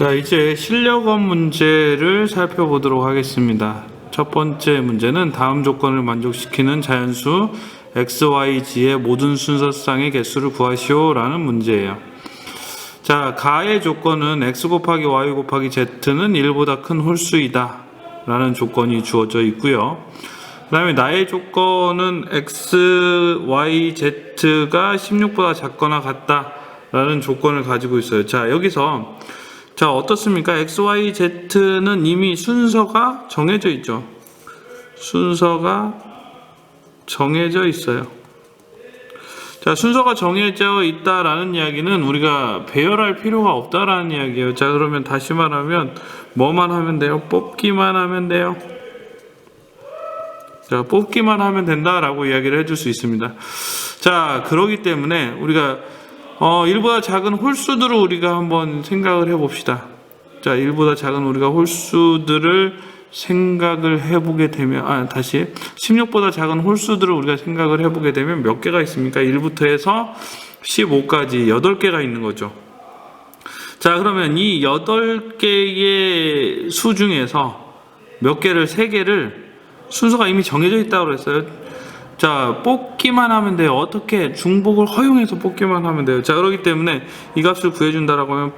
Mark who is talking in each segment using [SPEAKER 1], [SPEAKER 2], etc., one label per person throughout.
[SPEAKER 1] 자, 이제 실력업 문제를 살펴보도록 하겠습니다. 첫 번째 문제는 다음 조건을 만족시키는 자연수 x, y, g의 모든 순서쌍의 개수를 구하시오 라는 문제예요. 자, 가의 조건은 x 곱하기 y 곱하기 z는 1보다 큰 홀수이다 라는 조건이 주어져 있고요. 그 다음에 나의 조건은 x, y, z가 16보다 작거나 같다 라는 조건을 가지고 있어요. 자, 여기서 어떻습니까? x, y, z는 이미 순서가 정해져 있죠. 순서가 정해져 있어요. 자, 순서가 정해져 있다라는 이야기는 우리가 배열할 필요가 없다라는 이야기예요. 자, 그러면 다시 말하면 뭐만 하면 돼요? 뽑기만 하면 돼요. 자, 뽑기만 하면 된다라고 이야기를 해줄 수 있습니다. 자, 그러기 때문에 우리가 1보다 작은 홀수들을 우리가 한번 생각을 해봅시다. 자, 1보다 작은 우리가 홀수들을 생각을 해보게 되면, 16보다 작은 홀수들을 우리가 생각을 해보게 되면 몇 개가 있습니까? 1부터 해서 15까지 8개가 있는 거죠. 자, 그러면 이 8개의 수 중에서 몇 개를, 3개를 순서가 이미 정해져 있다고 그랬어요. 자, 뽑기만 하면 돼요. 어떻게? 중복을 허용해서 뽑기만 하면 돼요. 자, 그렇기 때문에 이 값을 구해준다라고 하면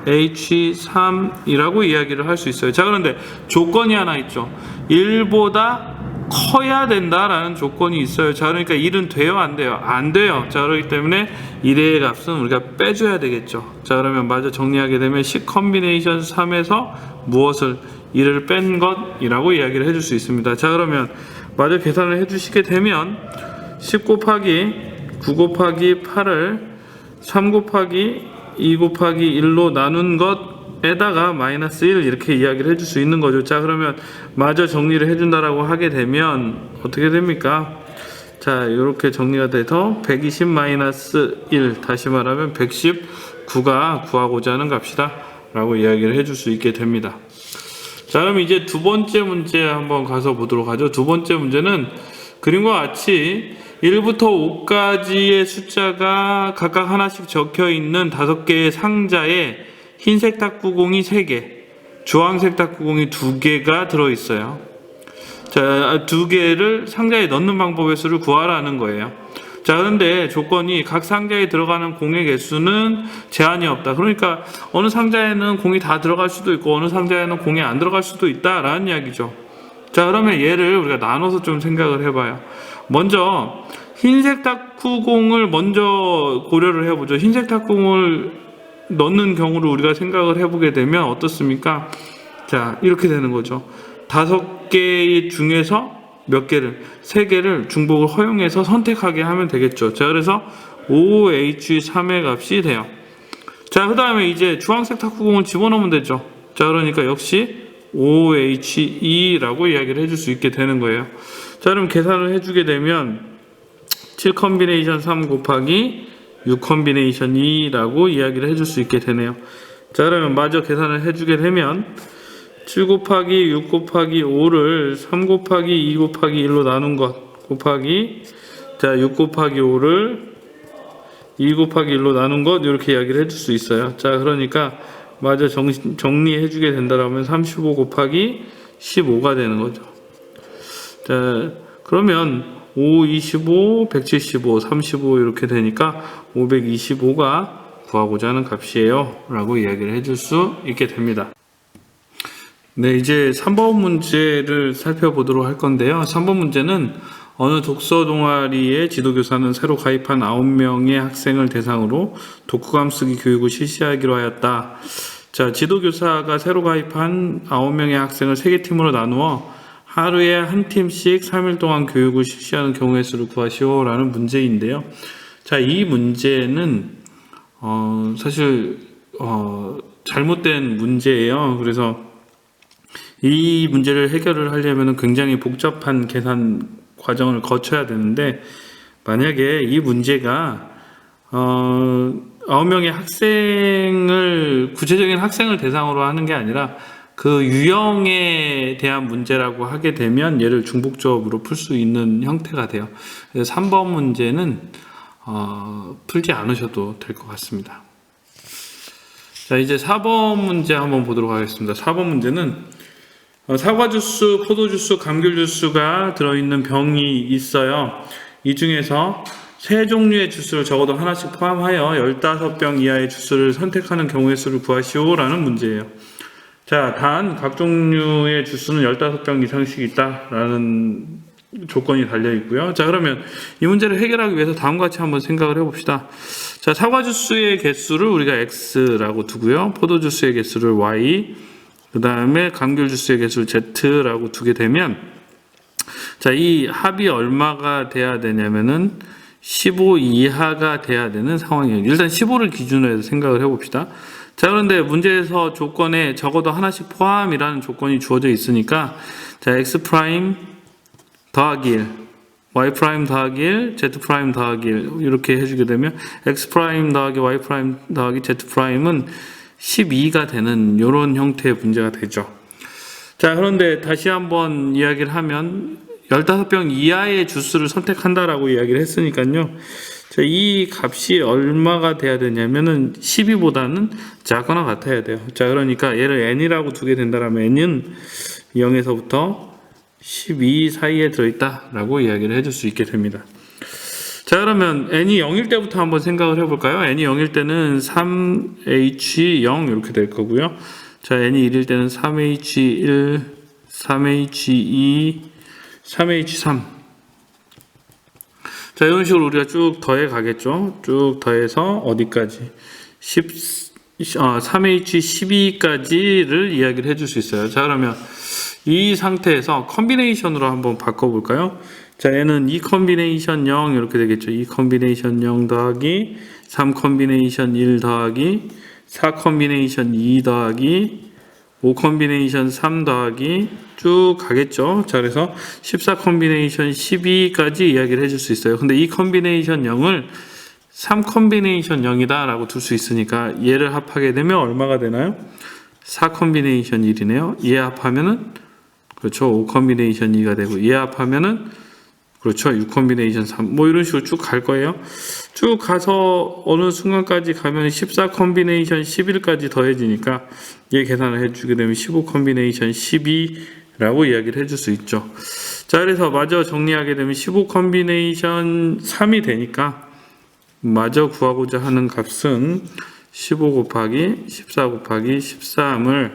[SPEAKER 1] 8H3이라고 이야기를 할 수 있어요. 자, 그런데 조건이 하나 있죠. 1보다 커야 된다라는 조건이 있어요. 자, 그러니까 1은 돼요? 안 돼요? 안 돼요. 자, 그렇기 때문에 1의 값은 우리가 빼줘야 되겠죠. 자, 그러면 마저 정리하게 되면 10 컨비네이션 3에서 무엇을 1을 뺀 것이라고 이야기를 해줄 수 있습니다. 자, 그러면 마저 계산을 해주시게 되면 10 곱하기 9 곱하기 8을 3 곱하기 2 곱하기 1로 나눈 것에다가 마이너스 1 이렇게 이야기를 해줄 수 있는 거죠. 자, 그러면 마저 정리를 해준다라고 하게 되면 어떻게 됩니까? 자, 이렇게 정리가 돼서 120 마이너스 1, 다시 말하면 119가 구하고자 하는 값이다 라고 이야기를 해줄 수 있게 됩니다. 자, 그럼 이제 두 번째 문제 한번 가서 보도록 하죠. 두 번째 문제는 그림과 같이 1부터 5까지의 숫자가 각각 하나씩 적혀 있는 5개의 상자에 흰색 탁구공이 3개, 주황색 탁구공이 2개가 들어있어요. 자, 2개를 상자에 넣는 방법의 수를 구하라는 거예요. 자, 그런데 조건이 각 상자에 들어가는 공의 개수는 제한이 없다. 그러니까 어느 상자에는 공이 다 들어갈 수도 있고 어느 상자에는 공이 안 들어갈 수도 있다라는 이야기죠. 자, 그러면 얘를 우리가 나눠서 좀 생각을 해봐요. 먼저 흰색 탁구공을 먼저 고려를 해보죠. 흰색 탁구공을 넣는 경우를 우리가 생각을 해보게 되면 어떻습니까? 자, 이렇게 되는 거죠. 5개 중에서 몇 개를, 3개를 중복을 허용해서 선택하게 하면 되겠죠. 자, 그래서 5H3의 값이 돼요. 자, 그 다음에 이제 주황색 탁구공을 집어넣으면 되죠. 자, 그러니까 역시 5H2라고 이야기를 해줄 수 있게 되는 거예요. 자, 그럼 계산을 해주게 되면 7 컨비네이션 3 곱하기 6 컨비네이션 2라고 이야기를 해줄 수 있게 되네요. 자, 그러면 마저 계산을 해주게 되면 7 곱하기 6 곱하기 5를 3 곱하기 2 곱하기 1로 나눈 것 곱하기 6 곱하기 5를 2 곱하기 1로 나눈 것 이렇게 이야기를 해줄 수 있어요. 자, 그러니까 마저 정리해 주게 된다면 35 곱하기 15가 되는 거죠. 자, 그러면 5, 25, 175, 35 이렇게 되니까 525가 구하고자 하는 값이에요 라고 이야기를 해줄 수 있게 됩니다. 네, 이제 3번 문제를 살펴보도록 할 건데요. 3번 문제는 어느 독서 동아리의 지도교사는 새로 가입한 9명의 학생을 대상으로 독후감 쓰기 교육을 실시하기로 하였다. 자, 지도교사가 새로 가입한 9명의 학생을 3개 팀으로 나누어 하루에 한 팀씩 3일 동안 교육을 실시하는 경우의 수를 구하시오 라는 문제인데요. 자, 이 문제는 사실 잘못된 문제예요. 그래서 이 문제를 해결을 하려면 굉장히 복잡한 계산 과정을 거쳐야 되는데, 만약에 이 문제가 9명의 학생을, 구체적인 학생을 대상으로 하는 게 아니라 그 유형에 대한 문제라고 하게 되면 얘를 중복적으로 풀 수 있는 형태가 돼요. 그래서 3번 문제는 풀지 않으셔도 될 것 같습니다. 자, 이제 4번 문제 한번 보도록 하겠습니다. 4번 문제는 사과 주스, 포도 주스, 감귤 주스가 들어있는 병이 있어요. 이 중에서 세 종류의 주스를 적어도 하나씩 포함하여 15병 이하의 주스를 선택하는 경우의 수를 구하시오라는 문제예요. 자, 단 각 종류의 주스는 15병 이상씩 있다라는 조건이 달려 있고요. 자, 그러면 이 문제를 해결하기 위해서 다음과 같이 한번 생각을 해봅시다. 자, 사과 주스의 개수를 우리가 X라고 두고요. 포도 주스의 개수를 Y, 그 다음에 감귤 주스의 개수를 Z라고 두게 되면, 자, 이 합이 얼마가 돼야 되냐면은 15 이하가 돼야 되는 상황이에요. 일단 15를 기준으로 해서 생각을 해봅시다. 자, 그런데 문제에서 조건에 적어도 하나씩 포함이라는 조건이 주어져 있으니까, 자, X 프라임 더하기 1, Y 프라임 더하기 1, Z 프라임 더하기 1 이렇게 해주게 되면 X 프라임 더하기 Y 프라임 더하기 Z 프라임은 12가 되는 이런 형태의 문제가 되죠. 자, 그런데 다시 한번 이야기를 하면 15병 이하의 주스를 선택한다라고 이야기를 했으니까요. 자, 이 값이 얼마가 돼야 되냐면은 12보다는 작거나 같아야 돼요. 자, 그러니까 얘를 n이라고 두게 된다면 n은 0에서부터 12 사이에 들어있다라고 이야기를 해줄 수 있게 됩니다. 자, 그러면 n이 0일 때부터 한번 생각을 해볼까요? n이 0일 때는 3h0 이렇게 될 거고요. 자, n이 1일 때는 3h1, 3h2, 3h3. 자, 이런 식으로 우리가 쭉 더해 가겠죠. 쭉 더해서 어디까지? 3h12까지를 이야기를 해줄 수 있어요. 자, 그러면 이 상태에서 컨비네이션으로 한번 바꿔볼까요? 자, 얘는 2 컨비네이션 0 이렇게 되겠죠. 2 컨비네이션 0 더하기 3 컨비네이션 1 더하기 4 컨비네이션 2 더하기 5 컨비네이션 3 더하기 쭉 가겠죠. 자, 그래서 14 컨비네이션 12까지 이야기를 해줄 수 있어요. 근데 이 컨비네이션 0을 3 컨비네이션 0이다 라고 둘 수 있으니까 얘를 합하게 되면 얼마가 되나요? 4 컨비네이션 1이네요. 얘 합하면은 그렇죠. 5 컨비네이션 2가 되고 얘 합하면은 그렇죠. 6 컨비네이션 3 뭐 이런 식으로 쭉 갈 거예요. 쭉 가서 어느 순간까지 가면 14 컨비네이션 11까지 더해지니까 얘 계산을 해주게 되면 15 컨비네이션 12라고 이야기를 해줄 수 있죠. 자, 그래서 마저 정리하게 되면 15 컨비네이션 3이 되니까 마저 구하고자 하는 값은 15 곱하기 14 곱하기 13을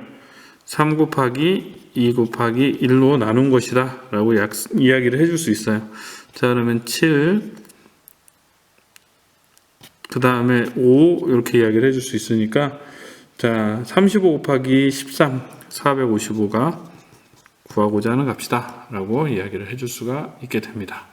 [SPEAKER 1] 3 곱하기 2 곱하기 1로 나눈 것이다 라고 이야기를 해줄 수 있어요. 자, 그러면 7 그 다음에 5 이렇게 이야기를 해줄 수 있으니까, 자, 35 곱하기 13 455가 구하고자 하는 값이다 라고 이야기를 해줄 수가 있게 됩니다.